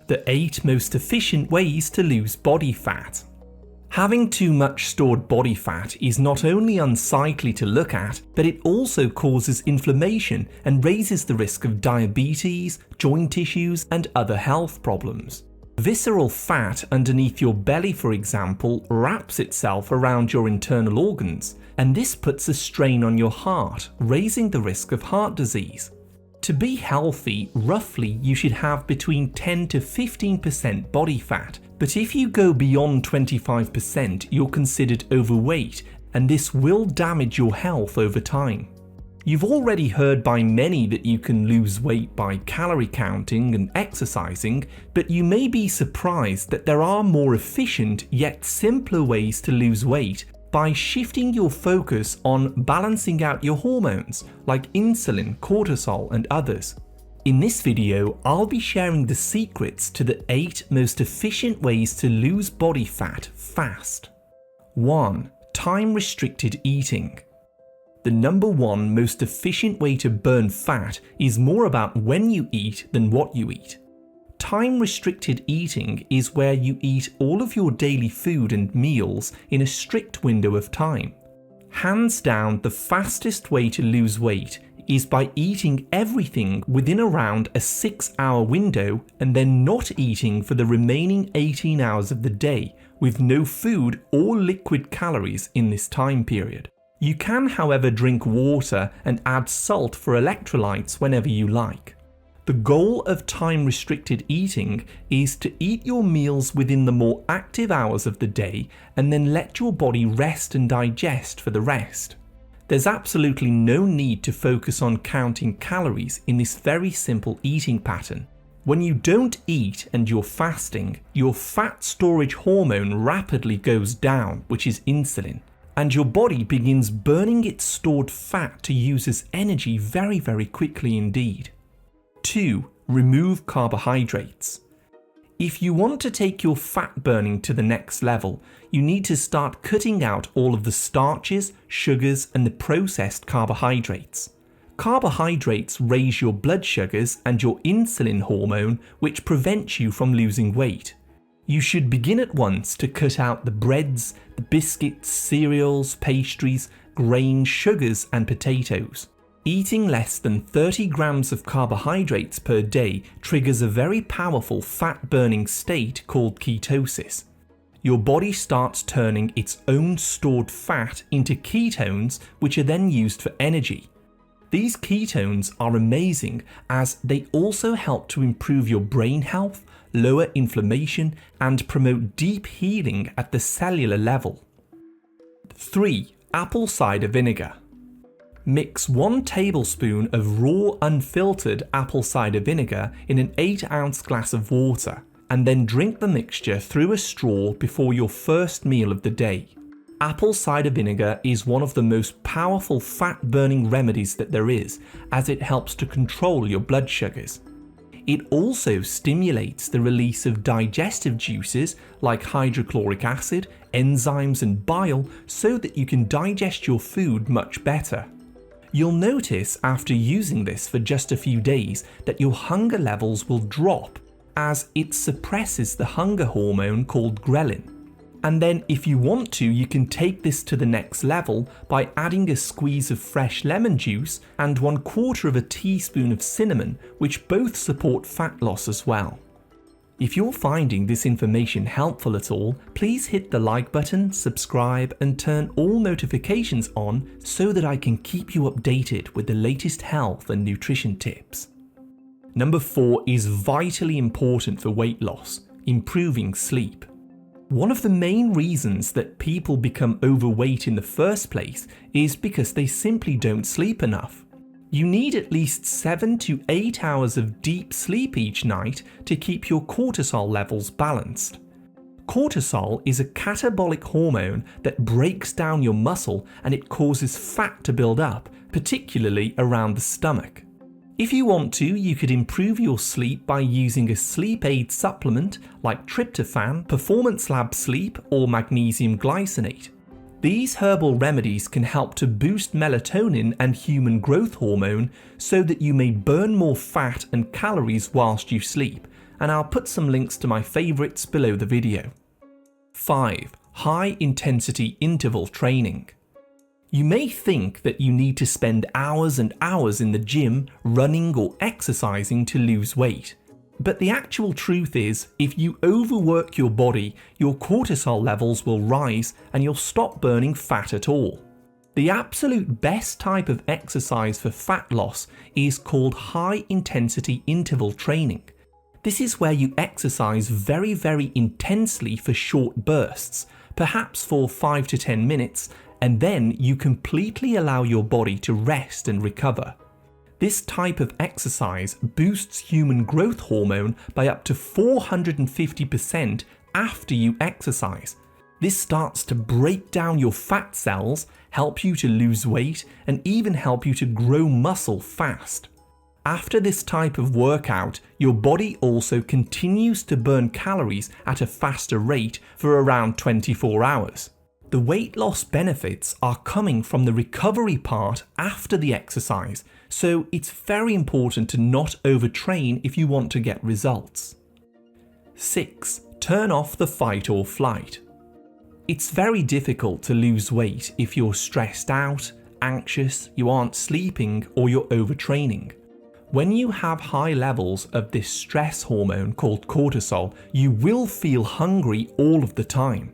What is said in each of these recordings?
The 8 most efficient ways to lose body fat. Having too much stored body fat is not only unsightly to look at, but it also causes inflammation and raises the risk of diabetes, joint issues, and other health problems. Visceral fat underneath your belly, for example, wraps itself around your internal organs, and this puts a strain on your heart, raising the risk of heart disease. To be healthy, roughly you should have between 10 to 15% body fat, but if you go beyond 25%, you're considered overweight, and this will damage your health over time. You've already heard by many that you can lose weight by calorie counting and exercising, but you may be surprised that there are more efficient yet simpler ways to lose weight by shifting your focus on balancing out your hormones like insulin, cortisol, and others. In this video, I'll be sharing the secrets to the 8 most efficient ways to lose body fat fast. 1. Time-restricted eating. The number 1 most efficient way to burn fat is more about when you eat than what you eat. Time-restricted eating is where you eat all of your daily food and meals in a strict window of time. Hands down, the fastest way to lose weight is by eating everything within around a 6-hour window and then not eating for the remaining 18 hours of the day, with no food or liquid calories in this time period. You can, however, drink water and add salt for electrolytes whenever you like. The goal of time-restricted eating is to eat your meals within the more active hours of the day and then let your body rest and digest for the rest. There's absolutely no need to focus on counting calories in this very simple eating pattern. When you don't eat and you're fasting, your fat storage hormone rapidly goes down, which is insulin, and your body begins burning its stored fat to use as energy very, very quickly indeed. 2. Remove carbohydrates. If you want to take your fat burning to the next level, you need to start cutting out all of the starches, sugars, and the processed carbohydrates. Carbohydrates raise your blood sugars and your insulin hormone, which prevents you from losing weight. You should begin at once to cut out the breads, the biscuits, cereals, pastries, grains, sugars, and potatoes. Eating less than 30 grams of carbohydrates per day triggers a very powerful fat-burning state called ketosis. Your body starts turning its own stored fat into ketones, which are then used for energy. These ketones are amazing as they also help to improve your brain health, lower inflammation, and promote deep healing at the cellular level. 3. Apple cider vinegar. Mix 1 tablespoon of raw unfiltered apple cider vinegar in an 8-ounce glass of water, and then drink the mixture through a straw before your first meal of the day. Apple cider vinegar is one of the most powerful fat-burning remedies that there is, as it helps to control your blood sugars. It also stimulates the release of digestive juices like hydrochloric acid, enzymes, and bile so that you can digest your food much better. You'll notice after using this for just a few days that your hunger levels will drop as it suppresses the hunger hormone called ghrelin. And then if you want to, you can take this to the next level by adding a squeeze of fresh lemon juice and 1/4 teaspoon of cinnamon, which both support fat loss as well. If you're finding this information helpful at all, please hit the like button, subscribe, and turn all notifications on so that I can keep you updated with the latest health and nutrition tips. Number 4 is vitally important for weight loss: improving sleep. One of the main reasons that people become overweight in the first place is because they simply don't sleep enough. You need at least 7 to 8 hours of deep sleep each night to keep your cortisol levels balanced. Cortisol is a catabolic hormone that breaks down your muscle and it causes fat to build up, particularly around the stomach. If you want to, you could improve your sleep by using a sleep aid supplement like tryptophan, Performance Lab Sleep, or magnesium glycinate. These herbal remedies can help to boost melatonin and human growth hormone so that you may burn more fat and calories whilst you sleep, and I'll put some links to my favourites below the video. 5. High intensity interval training. You may think that you need to spend hours and hours in the gym running or exercising to lose weight. But the actual truth is, if you overwork your body, your cortisol levels will rise and you'll stop burning fat at all. The absolute best type of exercise for fat loss is called high intensity interval training. This is where you exercise very intensely for short bursts, perhaps for 5 to 10 minutes, and then you completely allow your body to rest and recover. This type of exercise boosts human growth hormone by up to 450% after you exercise. This starts to break down your fat cells, help you to lose weight, and even help you to grow muscle fast. After this type of workout, your body also continues to burn calories at a faster rate for around 24 hours. The weight loss benefits are coming from the recovery part after the exercise, so it's very important to not overtrain if you want to get results. 6. Turn off the fight or flight. It's very difficult to lose weight if you're stressed out, anxious, you aren't sleeping, or you're overtraining. When you have high levels of this stress hormone called cortisol, you will feel hungry all of the time.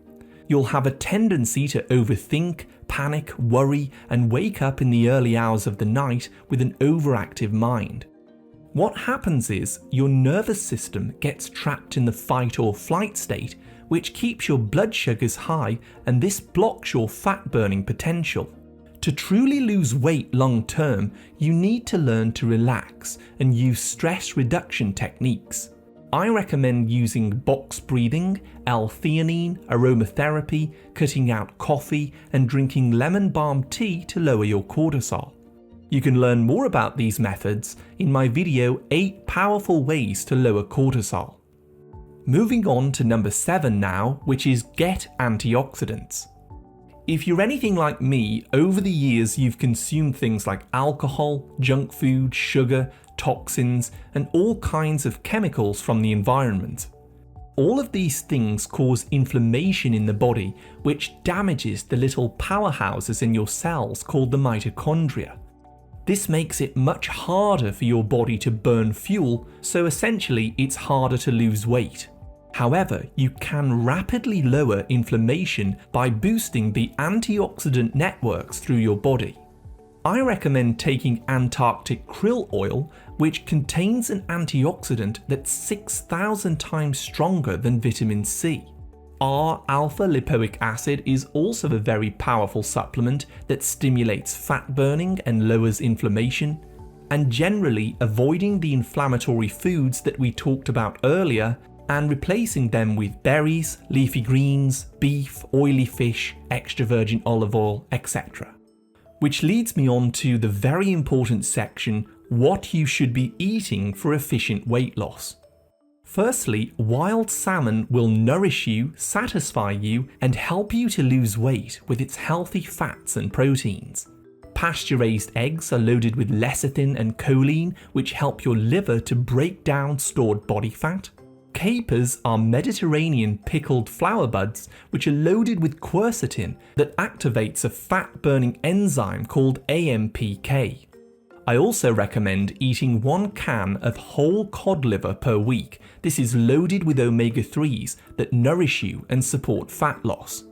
You'll have a tendency to overthink, panic, worry, and wake up in the early hours of the night with an overactive mind. What happens is your nervous system gets trapped in the fight or flight state, which keeps your blood sugars high, and this blocks your fat burning potential. To truly lose weight long term, you need to learn to relax and use stress reduction techniques. I recommend using box breathing, L-theanine, aromatherapy, cutting out coffee, and drinking lemon balm tea to lower your cortisol. You can learn more about these methods in my video 8 Powerful Ways to Lower Cortisol. Moving on to number 7 now, which is get antioxidants. If you're anything like me, over the years you've consumed things like alcohol, junk food, sugar, toxins, and all kinds of chemicals from the environment. All of these things cause inflammation in the body, which damages the little powerhouses in your cells called the mitochondria. This makes it much harder for your body to burn fuel, so essentially it's harder to lose weight. However, you can rapidly lower inflammation by boosting the antioxidant networks through your body. I recommend taking Antarctic krill oil, which contains an antioxidant that's 6,000 times stronger than vitamin C. R-alpha lipoic acid is also a very powerful supplement that stimulates fat burning and lowers inflammation. And generally avoiding the inflammatory foods that we talked about earlier and replacing them with berries, leafy greens, beef, oily fish, extra virgin olive oil, etc. Which leads me on to the very important section, what you should be eating for efficient weight loss. Firstly, wild salmon will nourish you, satisfy you, and help you to lose weight with its healthy fats and proteins. Pasture-raised eggs are loaded with lecithin and choline, which help your liver to break down stored body fat. Capers are Mediterranean pickled flower buds, which are loaded with quercetin that activates a fat-burning enzyme called AMPK. I also recommend eating 1 can of whole cod liver per week. This is loaded with omega-3s that nourish you and support fat loss.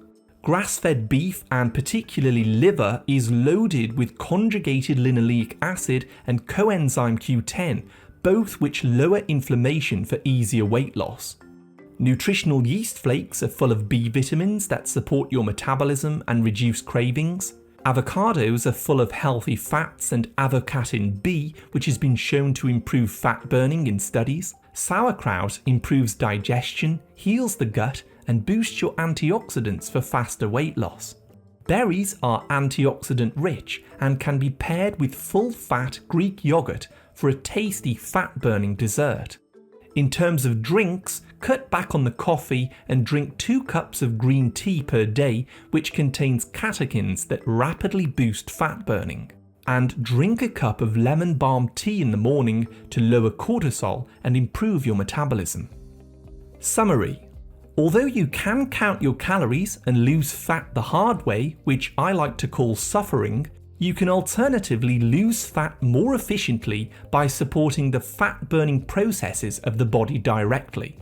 Grass-fed beef, and particularly liver, is loaded with conjugated linoleic acid and coenzyme Q10, both which lower inflammation for easier weight loss. Nutritional yeast flakes are full of B vitamins that support your metabolism and reduce cravings. Avocados are full of healthy fats and avocatin B, which has been shown to improve fat burning in studies. Sauerkraut improves digestion, heals the gut, and boosts your antioxidants for faster weight loss. Berries are antioxidant rich and can be paired with full-fat Greek yogurt for a tasty fat-burning dessert. In terms of drinks, cut back on the coffee and drink 2 cups of green tea per day, which contains catechins that rapidly boost fat burning. And drink a cup of lemon balm tea in the morning to lower cortisol and improve your metabolism. Summary. Although you can count your calories and lose fat the hard way, which I like to call suffering, you can alternatively lose fat more efficiently by supporting the fat-burning processes of the body directly.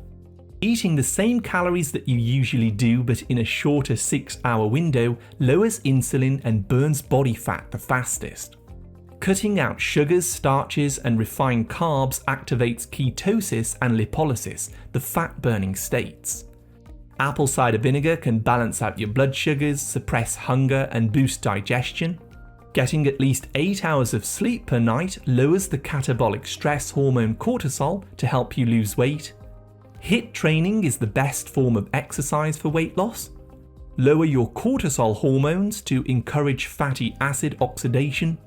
Eating the same calories that you usually do but in a shorter 6-hour window lowers insulin and burns body fat the fastest. Cutting out sugars, starches, and refined carbs activates ketosis and lipolysis, the fat-burning states. Apple cider vinegar can balance out your blood sugars, suppress hunger, and boost digestion. Getting at least 8 hours of sleep per night lowers the catabolic stress hormone cortisol to help you lose weight. HIIT training is the best form of exercise for weight loss. Lower your cortisol hormones to encourage fatty acid oxidation.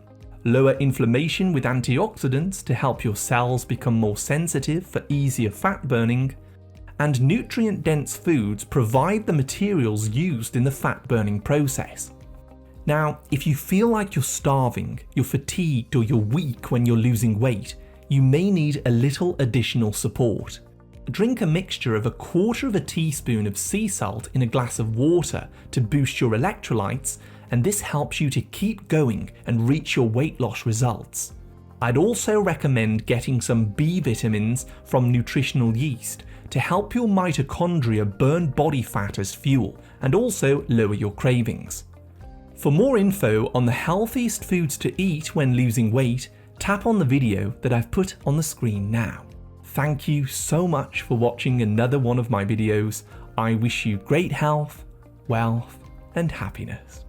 Lower inflammation with antioxidants to help your cells become more sensitive for easier fat burning. And nutrient-dense foods provide the materials used in the fat-burning process. Now, if you feel like you're starving, you're fatigued, or you're weak when you're losing weight, you may need a little additional support. Drink a mixture of 1/4 teaspoon of sea salt in a glass of water to boost your electrolytes, and this helps you to keep going and reach your weight loss results. I'd also recommend getting some B vitamins from nutritional yeast to help your mitochondria burn body fat as fuel and also lower your cravings. For more info on the healthiest foods to eat when losing weight, tap on the video that I've put on the screen now. Thank you so much for watching another one of my videos. I wish you great health, wealth, and happiness.